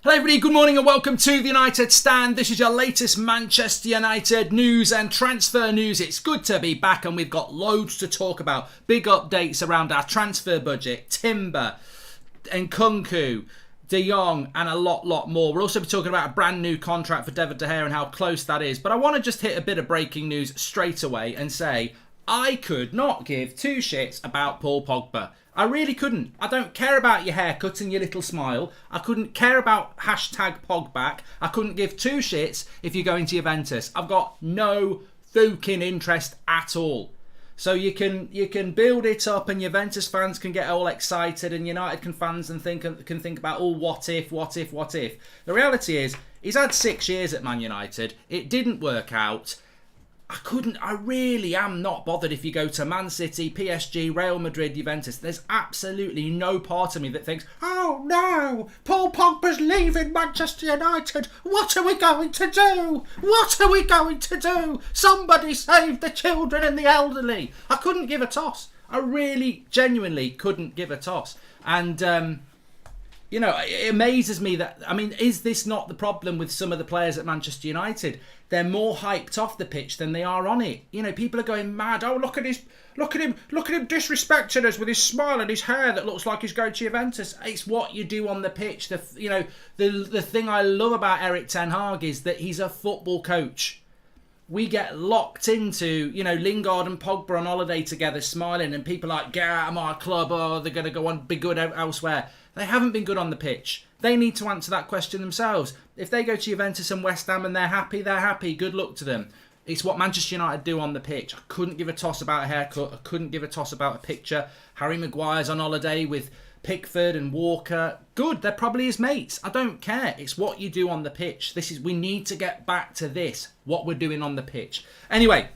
Hello everybody, good morning and welcome to the United Stand. This is your latest Manchester United news and transfer news. It's good to be back and we've got loads to talk about. Big updates around our transfer budget, Timber, Nkunku, De Jong and a lot more. We'll also be talking about a brand new contract for David De Gea and how close that is. But I want to just hit a bit of breaking news straight away and say I could not give two shits about Paul Pogba. I really couldn't. I don't care about your haircut and your little smile. I couldn't care about hashtag Pogback. I couldn't give two shits if you're going to Juventus. I've got no fucking interest at all. So you can build it up and Juventus fans can get all excited and United fans can think about, oh, what if. The reality is, he's had 6 years at Man United. It didn't work out. I really am not bothered if you go to Man City, PSG, Real Madrid, Juventus. There's absolutely no part of me that thinks, oh no, Paul Pogba's leaving Manchester United. What are we going to do? Somebody save the children and the elderly. I couldn't give a toss. I really, genuinely couldn't give a toss. And, you know, it amazes me that, I mean, is this not the problem with some of the players at Manchester United? They're more hyped off the pitch than they are on it. You know, people are going mad. Oh, look at him disrespecting us with his smile and his hair that looks like he's going to Juventus. It's what you do on the pitch. The thing I love about Erik ten Hag is that he's a football coach. We get locked into, you know, Lingard and Pogba on holiday together smiling and people are like, get out of my club, oh, they're going to go on, be good elsewhere. They haven't been good on the pitch. They need to answer that question themselves. If they go to Juventus and West Ham and they're happy. Good luck to them. It's what Manchester United do on the pitch. I couldn't give a toss about a haircut. I couldn't give a toss about a picture. Harry Maguire's on holiday with Pickford and Walker. Good, they're probably his mates. I don't care. It's what you do on the pitch. We need to get back to this, what we're doing on the pitch. Anyway,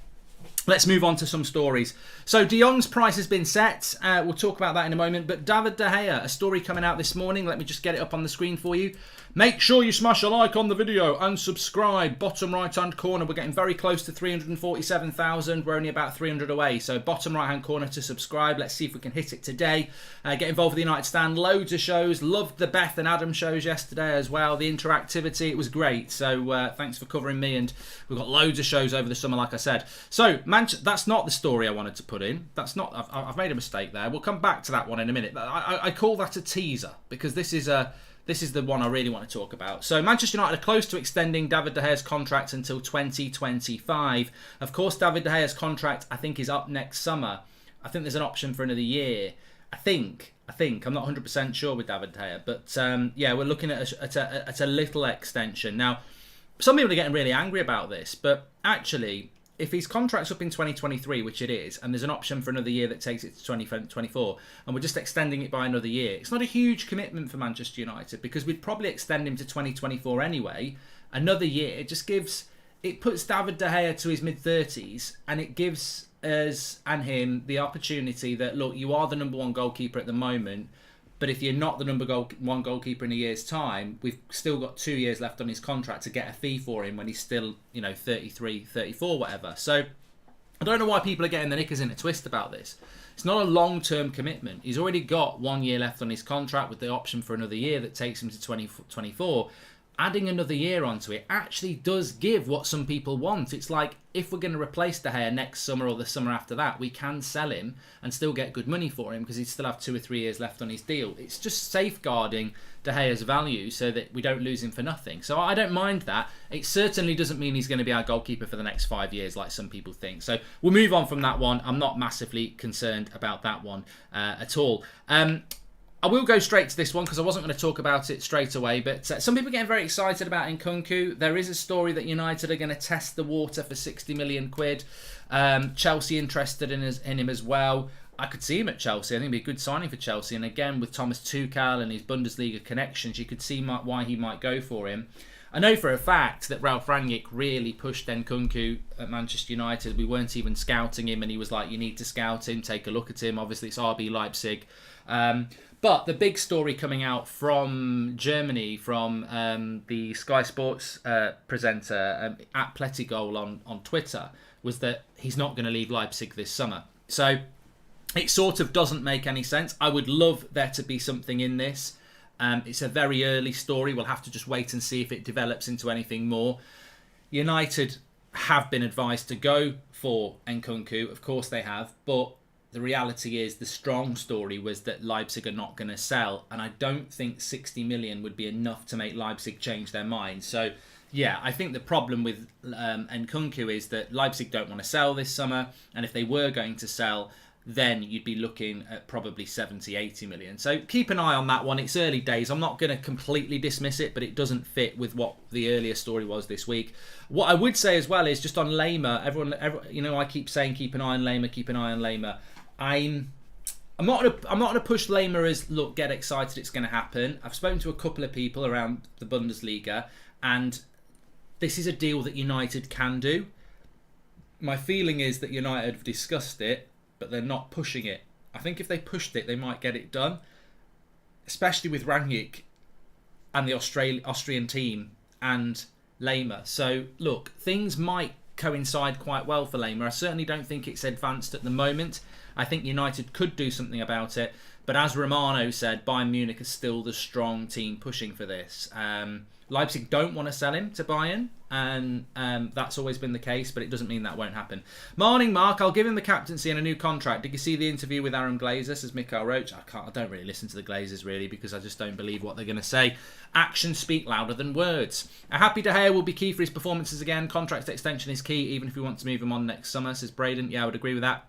let's move on to some stories. So De Jong's price has been set. We'll talk about that in a moment. But David De Gea, a story coming out this morning. Let me just get it up on the screen for you. Make sure you smash a like on the video and subscribe. Bottom right hand corner, we're getting very close to 347,000. We're only about 300 away. So bottom right hand corner to subscribe. Let's see if we can hit it today. Get involved with the United Stand. Loads of shows. Loved the Beth and Adam shows yesterday as well. The interactivity, it was great. So thanks for covering me. And we've got loads of shows over the summer, like I said. So that's not the story I wanted to put in. That's not. I've made a mistake there. We'll come back to that one in a minute. I call that a teaser because this is the one I really want to talk about. So Manchester United are close to extending David De Gea's contract until 2025. Of course, David De Gea's contract, I think, is up next summer. I think there's an option for another year. I think. I'm not 100% sure with David De Gea. But yeah, we're looking at a little extension. Now, some people are getting really angry about this. But actually, if his contract's up in 2023, which it is, and there's an option for another year that takes it to 2024, and we're just extending it by another year, it's not a huge commitment for Manchester United because we'd probably extend him to 2024 anyway. Another year, it puts David De Gea to his mid-30s, and it gives us and him the opportunity that, look, you are the number one goalkeeper at the moment, but if you're not the number one goalkeeper in a year's time, we've still got 2 years left on his contract to get a fee for him when he's still, 33, 34, whatever. So I don't know why people are getting the knickers in a twist about this. It's not a long-term commitment. He's already got 1 year left on his contract with the option for another year that takes him to 2024. Adding another year onto it actually does give what some people want. It's like, if we're going to replace De Gea next summer or the summer after that, we can sell him and still get good money for him because he'd still have 2 or 3 years left on his deal. It's just safeguarding De Gea's value so that we don't lose him for nothing. So I don't mind that. It certainly doesn't mean he's going to be our goalkeeper for the next 5 years like some people think. So we'll move on from that one. I'm not massively concerned about that one at all. I will go straight to this one because I wasn't going to talk about it straight away, but some people are getting very excited about Nkunku. There is a story that United are going to test the water for 60 million quid. Chelsea interested in him as well. I could see him at Chelsea. I think it'd be a good signing for Chelsea. And again, with Thomas Tuchel and his Bundesliga connections, you could see why he might go for him. I know for a fact that Ralf Rangnick really pushed Nkunku at Manchester United. We weren't even scouting him, and he was like, you need to scout him, take a look at him. Obviously, it's RB Leipzig. But the big story coming out from Germany, from the Sky Sports presenter at Plettigol on Twitter, was that he's not going to leave Leipzig this summer. So it sort of doesn't make any sense. I would love there to be something in this. It's a very early story. We'll have to just wait and see if it develops into anything more. United have been advised to go for Nkunku. Of course they have. But the reality is the strong story was that Leipzig are not going to sell. And I don't think 60 million would be enough to make Leipzig change their mind. So, yeah, I think the problem with Nkunku is that Leipzig don't want to sell this summer. And if they were going to sell, then you'd be looking at probably 70, 80 million. So keep an eye on that one. It's early days. I'm not going to completely dismiss it, but it doesn't fit with what the earlier story was this week. What I would say as well is just on Lema, everyone I keep saying keep an eye on Lema, keep an eye on Lema. I'm not going to push Lema as, look, get excited, it's going to happen. I've spoken to a couple of people around the Bundesliga, and this is a deal that United can do. My feeling is that United have discussed it, but they're not pushing it. I think if they pushed it, they might get it done, especially with Rangnick and the Austrian team and Lema. So, look, things might coincide quite well for Lema. I certainly don't think it's advanced at the moment. I think United could do something about it. But as Romano said, Bayern Munich is still the strong team pushing for this. Leipzig don't want to sell him to Bayern, and that's always been the case, but it doesn't mean that won't happen. Morning, Mark. I'll give him the captaincy and a new contract. Did you see the interview with Aaron Glazer? Says Mikael Roach. I don't really listen to the Glazers, really, because I just don't believe what they're going to say. Actions speak louder than words. A happy De Gea will be key for his performances again. Contract extension is key, even if we want to move him on next summer, says Braden. Yeah, I would agree with that.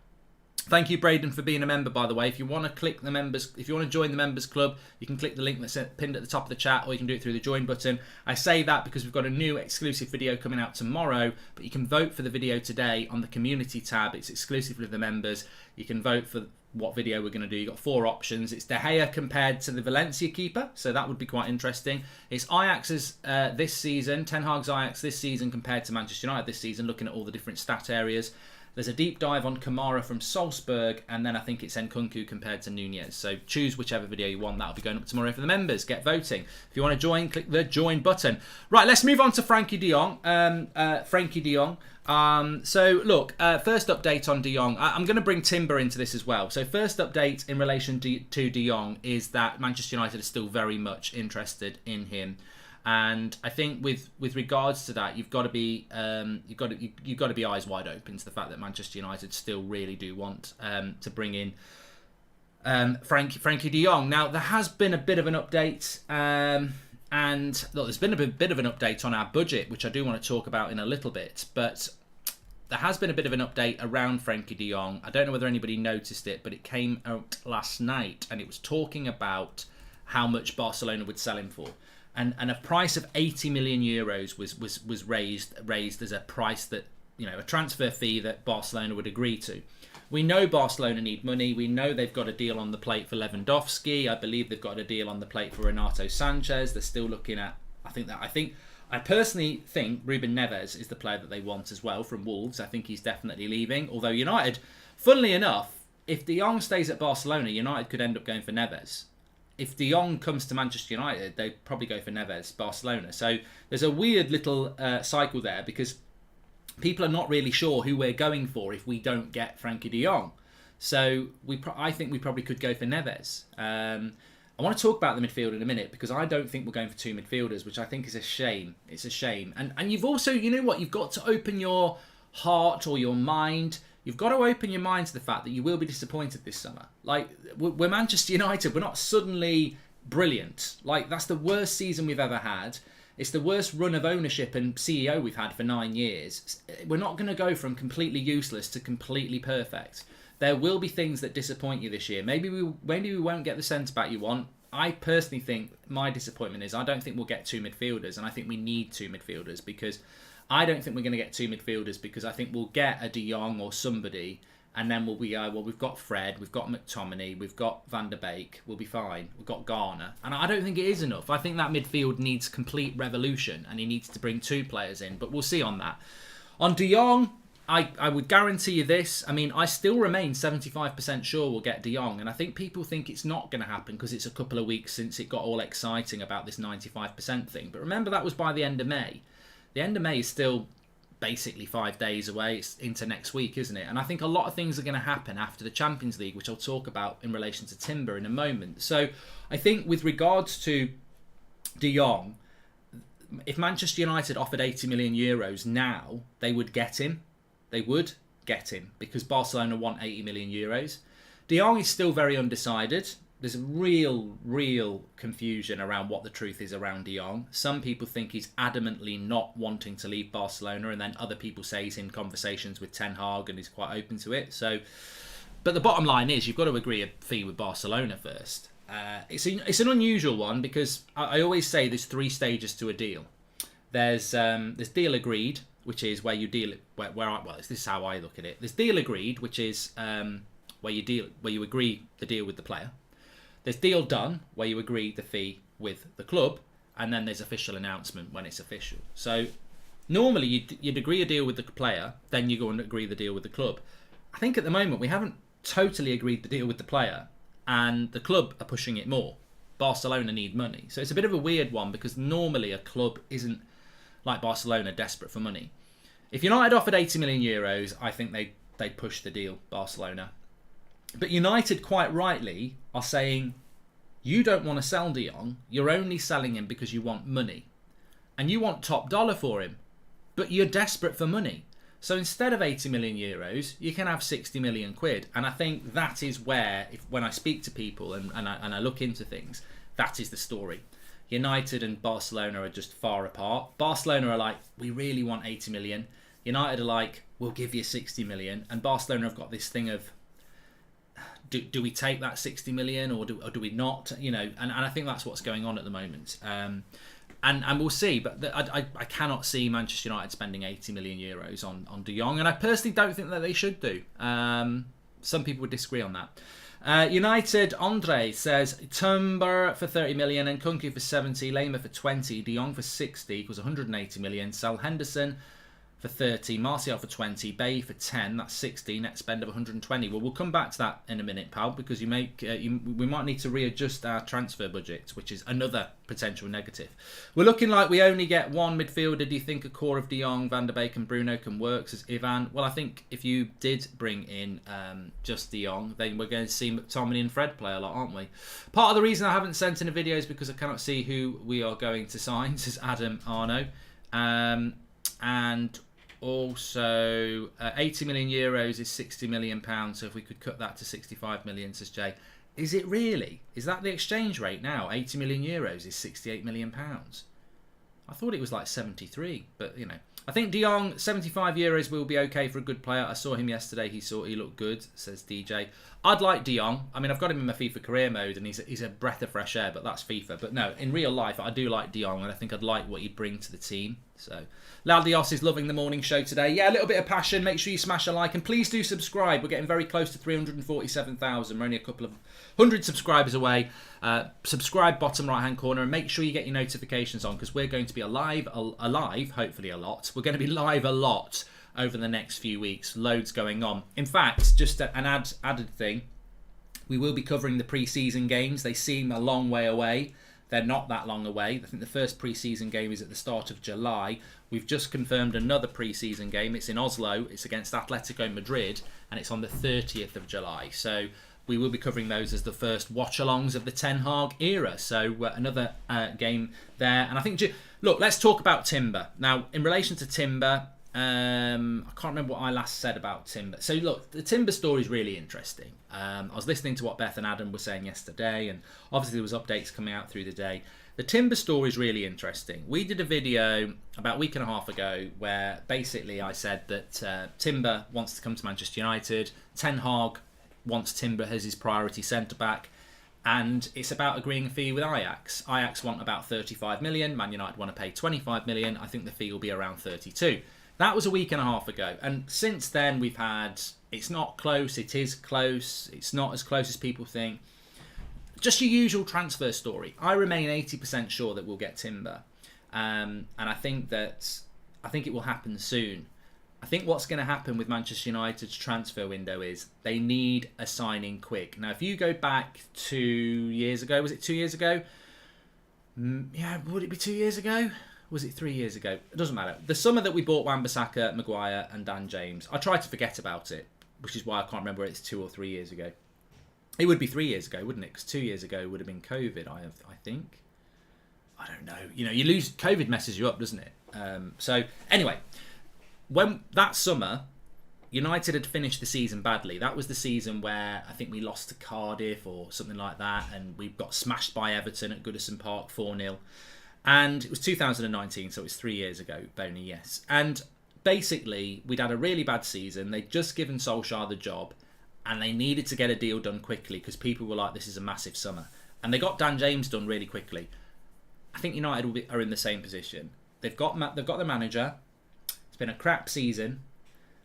Thank you, Braden, for being a member, by the way. If you want to click the members, if you want to join the members club, you can click the link that's pinned at the top of the chat, or you can do it through the join button. I say that because we've got a new exclusive video coming out tomorrow, but you can vote for the video today on the community tab. It's exclusively for the members. You can vote for what video we're going to do. You've got 4 options. It's De Gea compared to the Valencia keeper, so that would be quite interesting. It's Ajax's this season, Ten Hag's Ajax this season compared to Manchester United this season, looking at all the different stat areas. There's a deep dive on Kamara from Salzburg, and then I think it's Nkunku compared to Nunez. So choose whichever video you want. That'll be going up tomorrow for the members. Get voting. If you want to join, click the join button. Right, let's move on to Frankie de Jong. So look, first update on de Jong. I'm going to bring Timber into this as well. So first update in relation to de Jong is that Manchester United is still very much interested in him. And I think with regards to that, you've got to be eyes wide open to the fact that Manchester United still really do want to bring in Frankie de Jong. Now there has been a bit of an update, and look, there's been a bit of an update on our budget, which I do want to talk about in a little bit. But there has been a bit of an update around Frankie de Jong. I don't know whether anybody noticed it, but it came out last night, and it was talking about how much Barcelona would sell him for. And a price of 80 million euros was raised as a price that, a transfer fee that Barcelona would agree to. We know Barcelona need money. We know they've got a deal on the plate for Lewandowski. I believe they've got a deal on the plate for Renato Sanchez. They're still looking at. I personally think Ruben Neves is the player that they want as well from Wolves. I think he's definitely leaving. Although United, funnily enough, if de Jong stays at Barcelona, United could end up going for Neves. If de Jong comes to Manchester United, they'd probably go for Neves, Barcelona. So there's a weird little cycle there, because people are not really sure who we're going for if we don't get Frankie de Jong. So I think we probably could go for Neves. I want to talk about the midfield in a minute, because I don't think we're going for 2 midfielders, which I think is a shame. It's a shame. And you've also, you've got to open your heart or your mind. You've got to open your mind to the fact that you will be disappointed this summer. Like, we're Manchester United. We're not suddenly brilliant. Like, that's the worst season we've ever had. It's the worst run of ownership and CEO we've had for 9 years. We're not going to go from completely useless to completely perfect. There will be things that disappoint you this year. Maybe we won't get the centre-back you want. I personally think my disappointment is I don't think we'll get 2 midfielders, and I think we need 2 midfielders, because I don't think we're going to get 2 midfielders, because I think we'll get a de Jong or somebody, and then we'll be, we've got Fred, we've got McTominay, we've got Van der Beek, we'll be fine. We've got Garner. And I don't think it is enough. I think that midfield needs complete revolution, and he needs to bring 2 players in, but we'll see on that. On de Jong, I would guarantee you this. I mean, I still remain 75% sure we'll get de Jong, and I think people think it's not going to happen because it's a couple of weeks since it got all exciting about this 95% thing. But remember, that was by the end of May. The end of May is still basically 5 days away. It's into next week, isn't it? And I think a lot of things are going to happen after the Champions League, which I'll talk about in relation to Timber in a moment. So I think with regards to De Jong, if Manchester United offered 80 million euros now, they would get him. They would get him because Barcelona want 80 million euros. De Jong is still very undecided. There's real confusion around what the truth is around De Jong. Some people think he's adamantly not wanting to leave Barcelona, and then other people say he's in conversations with Ten Hag and he's quite open to it. So, but the bottom line is you've got to agree a fee with Barcelona first. It's an unusual one because I always say there's 3 stages to a deal. There's deal agreed, which is where you deal this is how I look at it. There's deal agreed, which is where you agree the deal with the player. There's deal done, where you agree the fee with the club, and then there's official announcement when it's official. So normally you'd agree a deal with the player, then you go and agree the deal with the club. I think at the moment we haven't totally agreed the deal with the player, and the club are pushing it more. Barcelona need money. So it's a bit of a weird one because normally a club isn't like Barcelona desperate for money. If United offered 80 million euros, I think they'd push the deal, Barcelona. But United, quite rightly, are saying, you don't want to sell De Jong, you're only selling him because you want money. And you want top dollar for him, but you're desperate for money. So instead of 80 million euros, you can have 60 million quid. And I think that is where, when I speak to people and I look into things, that is the story. United and Barcelona are just far apart. Barcelona are like, we really want 80 million. United are like, we'll give you 60 million. And Barcelona have got this thing of, do we take that 60 million or do we not? You know, and I think that's what's going on at the moment. And we'll see. But I cannot see Manchester United spending 80 million euros on De Jong. And I personally don't think that they should do. Some people would disagree on that. United, Andre says, Timber for 30 million, and Kunku for 70, Lema for 20, De Jong for 60 equals 180 million, Sal Henderson for 30, Martial for 20, Bay for 10, that's 60, net spend of 120. Well, we'll come back to that in a minute, pal, because we might need to readjust our transfer budget, which is another potential negative. We're looking like we only get one midfielder. Do you think a core of De Jong, Van der Beek and Bruno can work, says Ivan? Well, I think if you did bring in just De Jong, then we're going to see McTominay and Fred play a lot, aren't we? Part of the reason I haven't sent in a video is because I cannot see who we are going to sign, says Adam Arno. And also, 80 million euros is 60 million pounds. So if we could cut that to 65 million, says Jay. Is it really? Is that the exchange rate now? 80 million euros is 68 million pounds. I thought it was like 73, but you know. I think De Jong, 75 euros will be okay for a good player. I saw him yesterday. He looked good, says DJ. I'd like De Jong. I mean, I've got him in my FIFA career mode, and he's a breath of fresh air, but that's FIFA. But no, in real life, I do like De Jong, and I think I'd like what he'd bring to the team. So, Laudios is loving the morning show today. Yeah, a little bit of passion. Make sure you smash a like, and please do subscribe. We're getting very close to 347,000. We're only a couple of 100 subscribers away. Subscribe, bottom right-hand corner, and make sure you get your notifications on, because we're going to be alive, hopefully a lot. We're going to be live a lot over the next few weeks. Loads going on. In fact, just an added thing, we will be covering the pre-season games. They seem a long way away. They're not that long away. I think the first pre-season game is at the start of July. We've just confirmed another pre-season game. It's in Oslo. It's against Atletico Madrid, and it's on the 30th of July. So we will be covering those as the first watch-alongs of the Ten Hag era. So another game there. And I think, look, let's talk about Timber. Now, in relation to Timber, I can't remember what I last said about Timber. So look, the Timber story is really interesting. I was listening to what Beth and Adam were saying yesterday, and obviously there was updates coming out through the day. The Timber story is really interesting. We did a video about a week and a half ago where basically I said that Timber wants to come to Manchester United. Ten Hag wants Timber as his priority centre-back. And it's about agreeing a fee with Ajax. Ajax want about 35 million. Man United want to pay 25 million. I think the fee will be around 32. That was a week and a half ago. And since then we've had, it's not close, it is close, it's not as close as people think. Just your usual transfer story. I remain 80% sure that we'll get Timber. And I think it will happen soon. I think what's going to happen with Manchester United's transfer window is they need a signing quick. Now, if you go back 2 years ago, was it 2 years ago? Yeah, would it be 2 years ago? Was it 3 years ago? It doesn't matter. The summer that we bought Wan-Bissaka, Maguire and Dan James, I tried to forget about it, which is why I can't remember whether it's 2 or 3 years ago. It would be 3 years ago, wouldn't it? Because 2 years ago would have been COVID, I think. I don't know. You lose... COVID messes you up, doesn't it? So, anyway, when that summer, United had finished the season badly. That was the season where I think we lost to Cardiff or something like that, and we got smashed by Everton at Goodison Park 4-0. And it was 2019, so it was 3 years ago, Boney, yes. And basically, we'd had a really bad season. They'd just given Solskjaer the job, and they needed to get a deal done quickly because people were like, this is a massive summer. And they got Dan James done really quickly. I think United are in the same position. They've got the manager. It's been a crap season.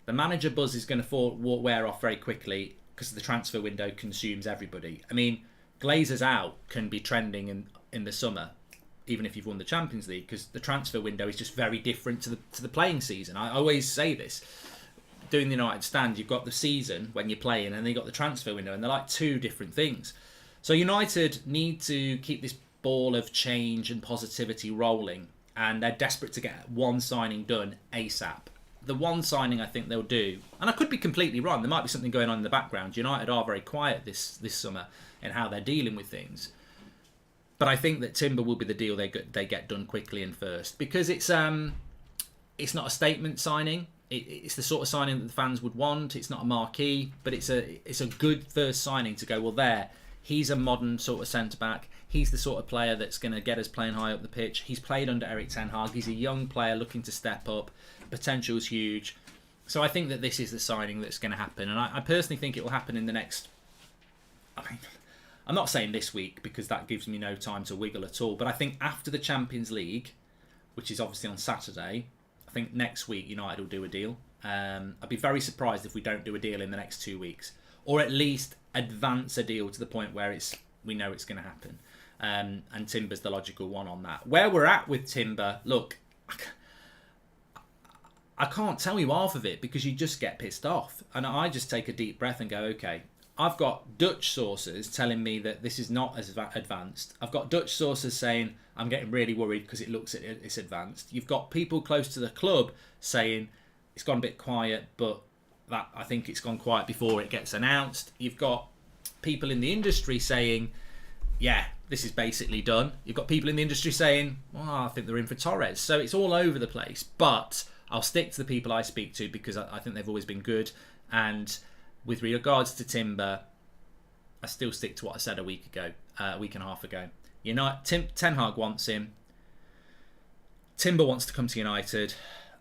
The manager buzz is going to wear off very quickly because the transfer window consumes everybody. I mean, Glazers out can be trending in the summer, even if you've won the Champions League, because the transfer window is just very different to the playing season. I always say this. Doing the United stand, you've got the season when you're playing, and then you've got the transfer window, and they're like two different things. So United need to keep this ball of change and positivity rolling, and they're desperate to get one signing done ASAP. The one signing I think they'll do, and I could be completely wrong, there might be something going on in the background. United are very quiet this summer in how they're dealing with things. But I think that Timber will be the deal they get done quickly and first, because it's not a statement signing. It's the sort of signing that the fans would want. It's not a marquee, but it's a good first signing to go, well, he's a modern sort of centre-back. He's the sort of player that's going to get us playing high up the pitch. He's played under Erik ten Hag. He's a young player looking to step up. Potential is huge. So I think that this is the signing that's going to happen. And I personally think it will happen in the next... I'm not saying this week because that gives me no time to wiggle at all. But I think after the Champions League, which is obviously on Saturday, I think next week United will do a deal. I'd be very surprised if we don't do a deal in the next 2 weeks. Or at least advance a deal to the point where we know it's going to happen. And Timber's the logical one on that. Where we're at with Timber, look, I can't tell you half of it because you just get pissed off. And I just take a deep breath and go, okay, I've got Dutch sources telling me that this is not as advanced. I've got Dutch sources saying I'm getting really worried because it looks it's advanced. You've got people close to the club saying it's gone a bit quiet, but that I think it's gone quiet before it gets announced. You've got people in the industry saying, yeah, this is basically done. You've got people in the industry saying, well, I think they're in for Torres. So it's all over the place. But I'll stick to the people I speak to because I think they've always been good. And with regards to Timber, I still stick to what I said a week and a half ago. Ten Hag wants him. Timber wants to come to United.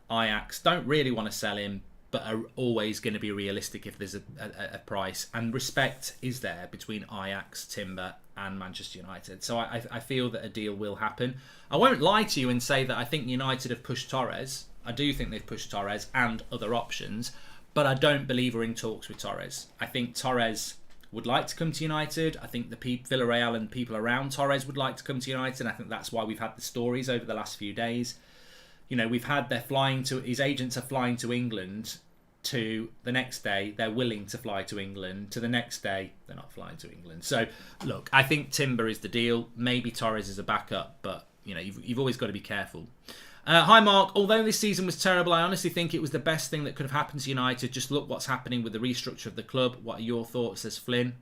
Ajax don't really want to sell him, but are always going to be realistic if there's a price. And respect is there between Ajax, Timber and Manchester United. So I feel that a deal will happen. I won't lie to you and say that I think United have pushed Torres. I do think they've pushed Torres and other options, but I don't believe we're in talks with Torres. I think Torres would like to come to United. I think the Villarreal and people around Torres would like to come to United. And I think that's why we've had the stories over the last few days. We've had his agents are flying to England, to the next day they're willing to fly to England, to the next day they're not flying to England. So look, I think Timber is the deal. Maybe Torres is a backup, but you've always got to be careful. Hi Mark, although this season was terrible, I honestly think it was the best thing that could have happened to United. Just look what's happening with the restructure of the club. What are your thoughts, says Flynn?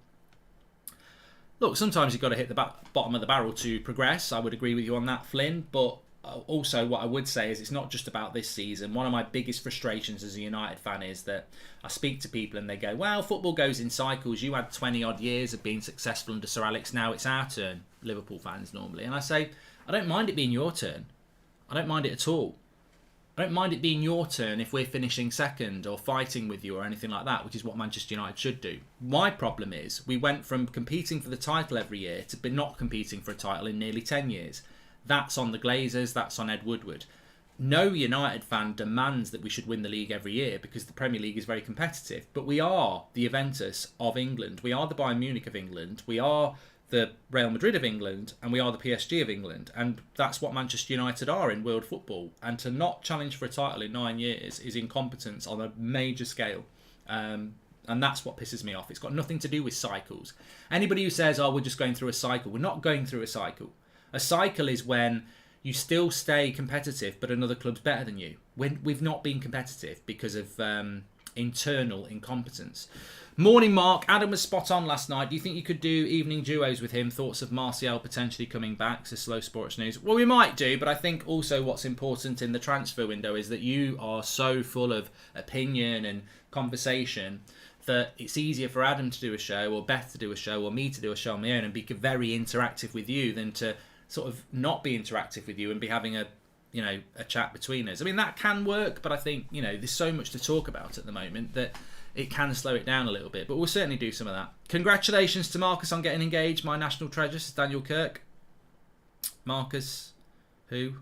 Look, sometimes you've got to hit the bottom of the barrel to progress. I would agree with you on that, Flynn, but also what I would say is it's not just about this season. One of my biggest frustrations as a United fan is that I speak to people and they go, well, football goes in cycles. You had 20 odd years of being successful under Sir Alex. Now it's our turn, Liverpool fans normally. And I say, I don't mind it being your turn. I don't mind it at all. I don't mind it being your turn if we're finishing second or fighting with you or anything like that, which is what Manchester United should do. My problem is we went from competing for the title every year to not competing for a title in nearly 10 years. That's on the Glazers, that's on Ed Woodward. No United fan demands that we should win the league every year because the Premier League is very competitive. But we are the Juventus of England. We are the Bayern Munich of England. We are the Real Madrid of England, and we are the PSG of England. And that's what Manchester United are in world football. And to not challenge for a title in 9 years is incompetence on a major scale. And that's what pisses me off. It's got nothing to do with cycles. Anybody who says, oh, we're just going through a cycle, we're not going through a cycle. A cycle is when you still stay competitive, but another club's better than you. When we've not been competitive because of internal incompetence. Morning, Mark. Adam was spot on last night. Do you think you could do evening duos with him? Thoughts of Martial potentially coming back? So Slow Sports News. Well, we might do, but I think also what's important in the transfer window is that you are so full of opinion and conversation that it's easier for Adam to do a show, or Beth to do a show, or me to do a show on my own and be very interactive with you than to sort of not be interactive with you and be having a chat between us. I mean, that can work, but I think, there's so much to talk about at the moment that it can slow it down a little bit, but we'll certainly do some of that. Congratulations to Marcus on getting engaged. My national treasure is Daniel Kirk. Marcus, who?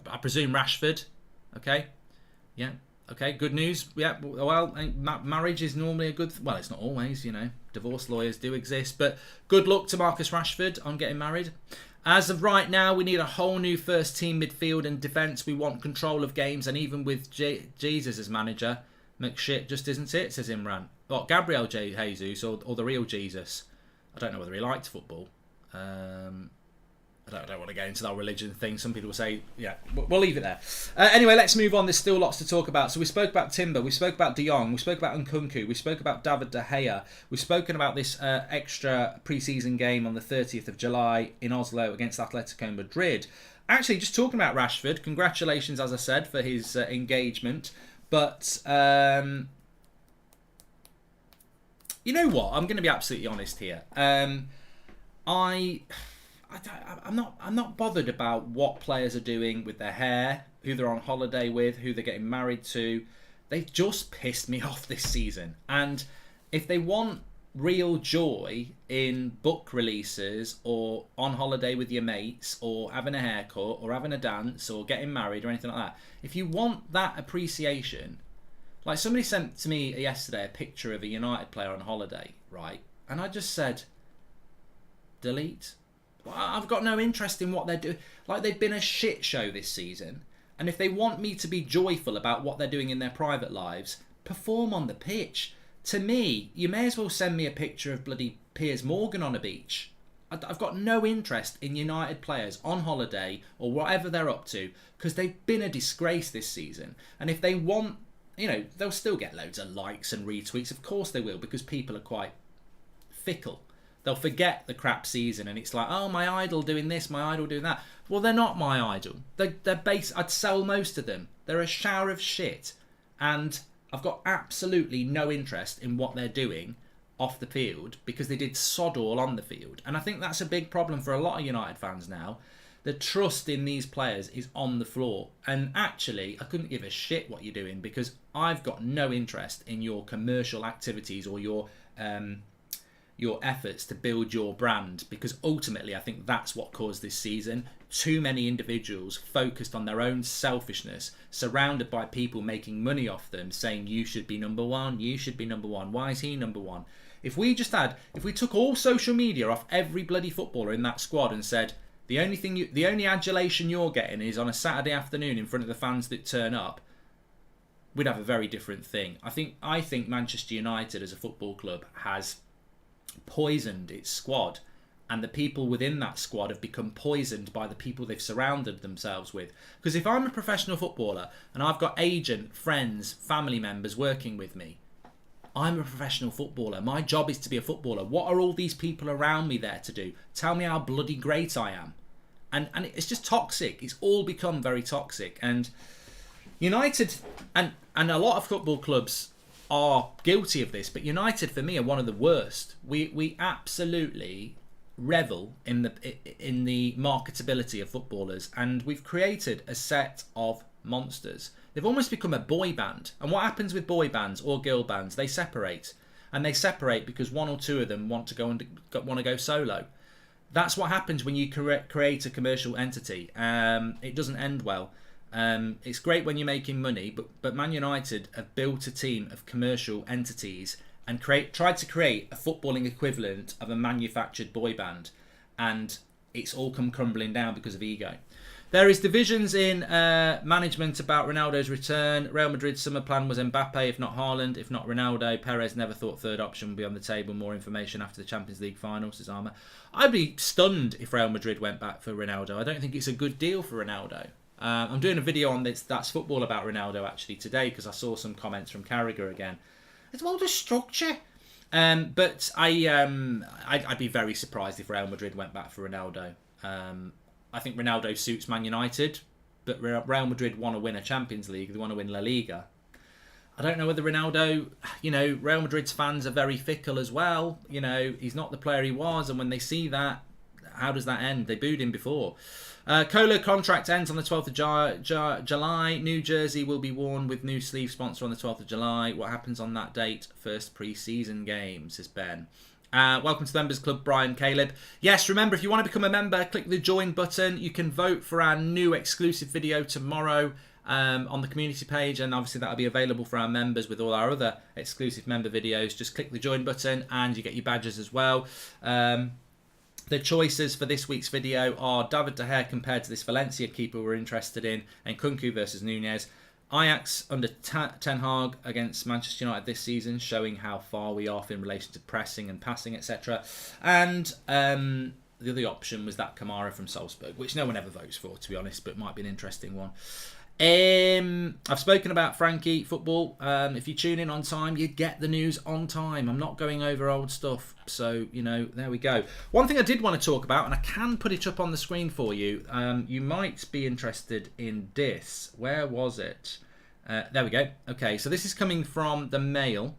I presume Rashford. Okay. Yeah. Okay, good news. Yeah, well, marriage is normally a good... Well, it's not always, Divorce lawyers do exist, but good luck to Marcus Rashford on getting married. As of right now, we need a whole new first team midfield and defence. We want control of games, and even with Jesus as manager... McShit just isn't it, says Imran. What, Gabriel Jesus or the real Jesus? I don't know whether he liked football. I don't want to get into that religion thing. Some people will say, yeah, we'll leave it there. Anyway, let's move on. There's still lots to talk about. So we spoke about Timber, we spoke about Jong, we spoke about Nkunku, we spoke about David De Gea, we've spoken about this extra pre-season game on the 30th of July in Oslo against Atletico Madrid. Actually, just talking about Rashford, congratulations, as I said, for his engagement. But you know what? I'm going to be absolutely honest here. I'm not bothered about what players are doing with their hair, who they're on holiday with, who they're getting married to. They've just pissed me off this season. And if they want real joy in book releases or on holiday with your mates or having a haircut or having a dance or getting married or anything like that, if you want that appreciation, like somebody sent to me yesterday a picture of a United player on holiday, right? And I just said, delete. Well, I've got no interest in what they're doing. Like, they've been a shit show this season. And if they want me to be joyful about what they're doing in their private lives, perform on the pitch. To me, you may as well send me a picture of bloody Piers Morgan on a beach. I've got no interest in United players on holiday or whatever they're up to, because they've been a disgrace this season. And if they want, they'll still get loads of likes and retweets. Of course they will, because people are quite fickle. They'll forget the crap season and it's like, oh, my idol doing this, my idol doing that. Well, they're not my idol. I'd sell most of them. They're a shower of shit. And I've got absolutely no interest in what they're doing off the field because they did sod all on the field. And I think that's a big problem for a lot of United fans now. The trust in these players is on the floor. And actually, I couldn't give a shit what you're doing because I've got no interest in your commercial activities or your efforts to build your brand, because ultimately I think that's what caused this season. Too many individuals focused on their own selfishness, surrounded by people making money off them, saying you should be number one, you should be number one, why is he number one? If we took all social media off every bloody footballer in that squad and said the only adulation you're getting is on a Saturday afternoon in front of the fans that turn up, we'd have a very different thing. I think Manchester United as a football club has poisoned its squad, and the people within that squad have become poisoned by the people they've surrounded themselves with. Because if I'm a professional footballer and I've got agent, friends, family members working with me, I'm a professional footballer. My job is to be a footballer. What are all these people around me there to do? Tell me how bloody great I am. And it's just toxic. It's all become very toxic. And United and a lot of football clubs are guilty of this, but United for me are one of the worst. We absolutely revel in the marketability of footballers, and we've created a set of monsters. They've almost become a boy band. And what happens with boy bands or girl bands? They separate, and they separate because one or two of them want to go solo. That's what happens when you create a commercial entity. It doesn't end well. It's great when you're making money, but Man United have built a team of commercial entities and tried to create a footballing equivalent of a manufactured boy band, and it's all come crumbling down because of ego. There is divisions in management about Ronaldo's return. Real Madrid's summer plan was Mbappe, if not Haaland, if not Ronaldo. Perez never thought third option would be on the table. More information after the Champions League final, says Armour. I'd be stunned if Real Madrid went back for Ronaldo. I don't think it's a good deal for Ronaldo. I'm doing a video on this That's Football about Ronaldo actually today because I saw some comments from Carragher again. It's all the structure. But I'd be very surprised if Real Madrid went back for Ronaldo. I think Ronaldo suits Man United, but Real Madrid want to win a Champions League. They want to win La Liga. I don't know whether Ronaldo, Real Madrid's fans are very fickle as well. He's not the player he was, and when they see that, how does that end? They booed him before. Kohler contract ends on the 12th of July. New jersey will be worn with new sleeve sponsor on the 12th of July. What happens on that date? First pre-season game, says Ben. Welcome to the Members Club, Brian Caleb. Yes, remember, if you want to become a member, click the join button. You can vote for our new exclusive video tomorrow on the community page, and obviously that'll be available for our members with all our other exclusive member videos. Just click the join button and you get your badges as well. The choices for this week's video are David De Gea compared to this Valencia keeper we're interested in, and Kunku versus Nunez. Ajax under Ten Hag against Manchester United this season, showing how far we are off in relation to pressing and passing, etc. And the other option was that Kamara from Salzburg, which no one ever votes for, to be honest, but might be an interesting one. I've spoken about Frankie football. If you tune in on time, you get the news on time. I'm not going over old stuff. So, there we go. One thing I did want to talk about, and I can put it up on the screen for you. You might be interested in this. Where was it? There we go. Okay, so this is coming from the Mail.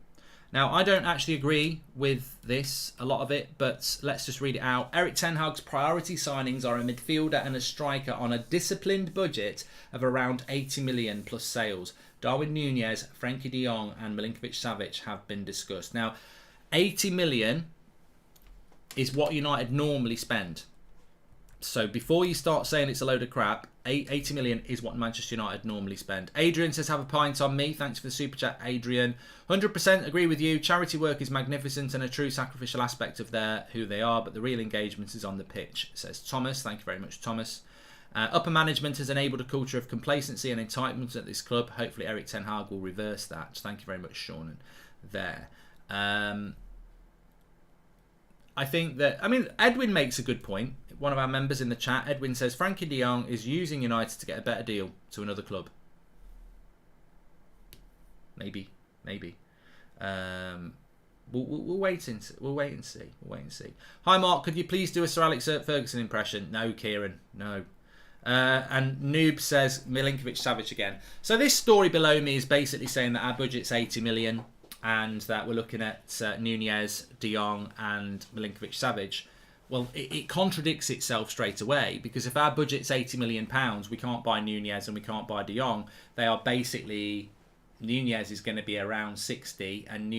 Now, I don't actually agree with this, a lot of it, but let's just read it out. Erik Ten Hag's priority signings are a midfielder and a striker on a disciplined budget of around 80 million plus sales. Darwin Nunez, Frankie de Jong and Milinkovic-Savic have been discussed. Now, 80 million is what United normally spend. So before you start saying it's a load of crap, 80 million is what Manchester United normally spend. Adrian says, have a pint on me. Thanks for the super chat, Adrian. 100% agree with you. Charity work is magnificent and a true sacrificial aspect of who they are, but the real engagement is on the pitch, says Thomas. Thank you very much, Thomas. Upper management has enabled a culture of complacency and entitlement at this club. Hopefully Erik Ten Hag will reverse that. Thank you very much, Sean. There. I think that, Edwin makes a good point. One of our members in the chat, Edwin, says Frankie de Jong is using United to get a better deal to another club. Maybe. We'll wait and see. We'll wait and see. Hi Mark, could you please do a Sir Alex Ferguson impression? No, Kieran, no. And Noob says Milinkovic-Savic again. So this story below me is basically saying that our budget's 80 million and that we're looking at Nunez, de Jong and Milinkovic-Savic. Well, it contradicts itself straight away, because if our budget's £80 million, we can't buy Nunez and we can't buy de Jong. They are basically, Nunez is going to be around 60 and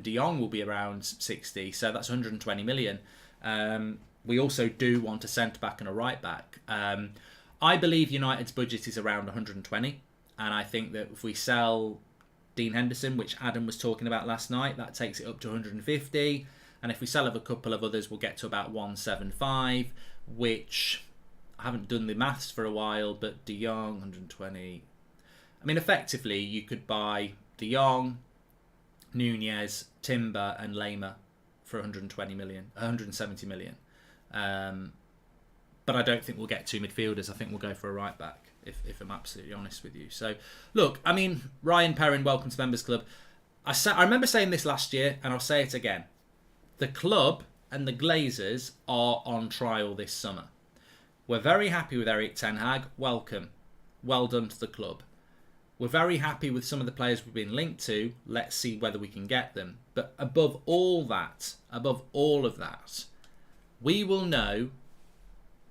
de Jong will be around 60, so that's 120 million. We also do want a centre-back and a right-back. I believe United's budget is around 120, and I think that if we sell Dean Henderson, which Adam was talking about last night, that takes it up to 150. And if we sell a couple of others, we'll get to about 175, which I haven't done the maths for a while, but de Jong, 120. Effectively, you could buy de Jong, Nunez, Timber, and Lema for 170 million. But I don't think we'll get two midfielders. I think we'll go for a right back, if I'm absolutely honest with you. So, look, Ryan Perrin, welcome to the Members Club. I remember saying this last year, and I'll say it again. The club and the Glazers are on trial this summer. We're very happy with Erik Ten Hag. Welcome. Well done to the club. We're very happy with some of the players we've been linked to. Let's see whether we can get them. But above all of that, we will know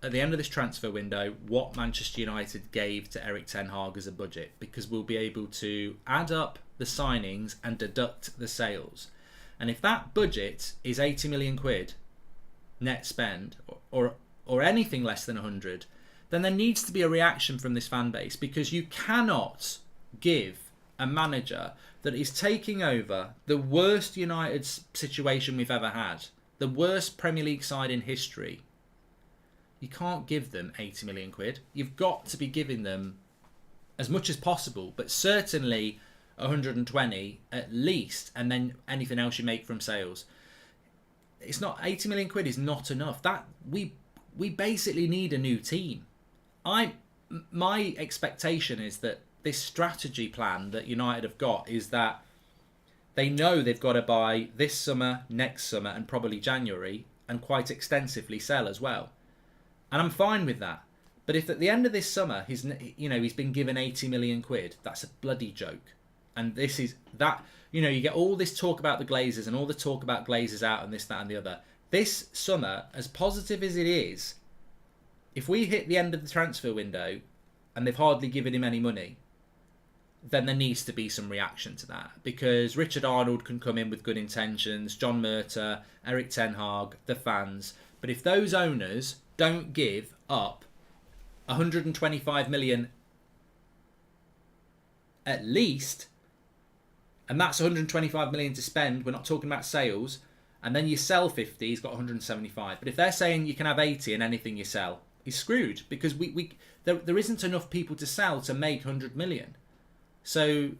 at the end of this transfer window what Manchester United gave to Erik Ten Hag as a budget, because we'll be able to add up the signings and deduct the sales. And if that budget is 80 million quid net spend or anything less than 100, then there needs to be a reaction from this fan base, because you cannot give a manager that is taking over the worst United situation we've ever had, the worst Premier League side in history, You can't give them 80 million quid. You've got to be giving them as much as possible, but certainly 120 at least, and then anything else you make from sales. It's not 80 million quid is not enough. That we basically need a new team. My expectation is that this strategy plan that United have got is that they know they've got to buy this summer, next summer, and probably January, and quite extensively sell as well. And I'm fine with that. But if at the end of this summer he's been given 80 million quid, that's a bloody joke. And this is that, you get all this talk about the Glazers and all the talk about Glazers out and this, that, and the other. This summer, as positive as it is, if we hit the end of the transfer window and they've hardly given him any money, then there needs to be some reaction to that. Because Richard Arnold can come in with good intentions, John Murta, Eric Ten Hag, the fans. But if those owners don't give up 125 million at least, and that's 125 million to spend, we're not talking about sales, and then you sell 50, he's got 175. But if they're saying you can have 80 in anything you sell, he's screwed, because there isn't enough people to sell to make 100 million. So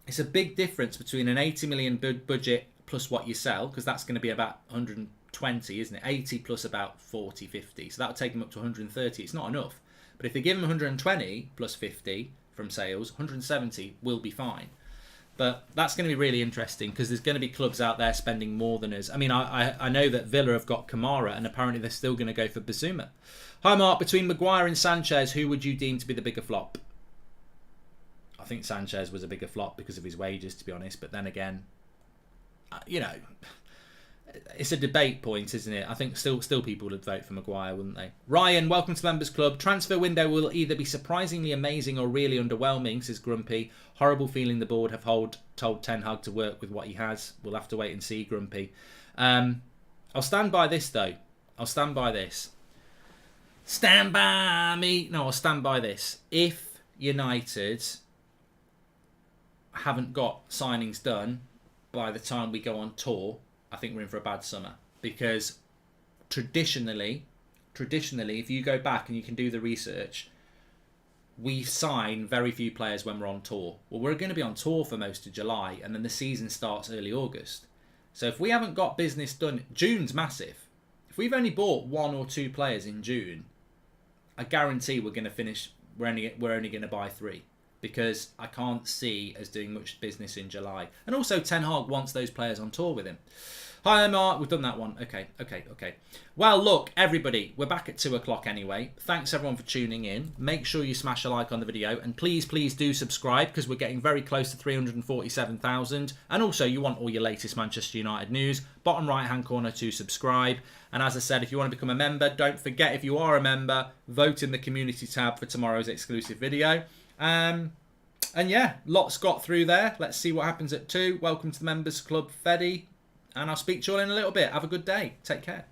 it's a big difference between an 80 million budget plus what you sell, because that's going to be about 120, isn't it? 80 plus about 40, 50. So that'll take them up to 130. It's not enough. But if they give them 120 plus 50 from sales, 170 will be fine. But that's going to be really interesting, because there's going to be clubs out there spending more than us. I mean, I know that Villa have got Kamara, and apparently they're still going to go for Bazuma. Hi, Mark. Between Maguire and Sanchez, who would you deem to be the bigger flop? I think Sanchez was a bigger flop because of his wages, to be honest. But then again, it's a debate point, isn't it? I think still people would vote for Maguire, wouldn't they? Ryan, welcome to Members Club. Transfer window will either be surprisingly amazing or really underwhelming, says Grumpy. Horrible feeling the board have told Ten Hag to work with what he has. We'll have to wait and see, Grumpy. I'll stand by this, though. I'll stand by this. Stand by me. No, I'll stand by this. If United haven't got signings done by the time we go on tour, I think we're in for a bad summer. Because traditionally, if you go back and you can do the research, we sign very few players when we're on tour. Well, we're going to be on tour for most of July, and then the season starts early August. So if we haven't got business done, June's massive. If we've only bought 1 or 2 players in June, I guarantee we're going to finish. We're only going to buy 3. Because I can't see us doing much business in July. And also Ten Hag wants those players on tour with him. Hi, Mark. We've done that one. Okay. Well, look, everybody, we're back at 2 o'clock anyway. Thanks, everyone, for tuning in. Make sure you smash a like on the video. And please do subscribe, because we're getting very close to 347,000. And also, you want all your latest Manchester United news. Bottom right-hand corner to subscribe. And as I said, if you want to become a member, don't forget, if you are a member, vote in the community tab for tomorrow's exclusive video. And yeah, lots got through there. Let's see what happens at 2. Welcome to the Members Club, Feddy. And I'll speak to you all in a little bit. Have a good day. Take care.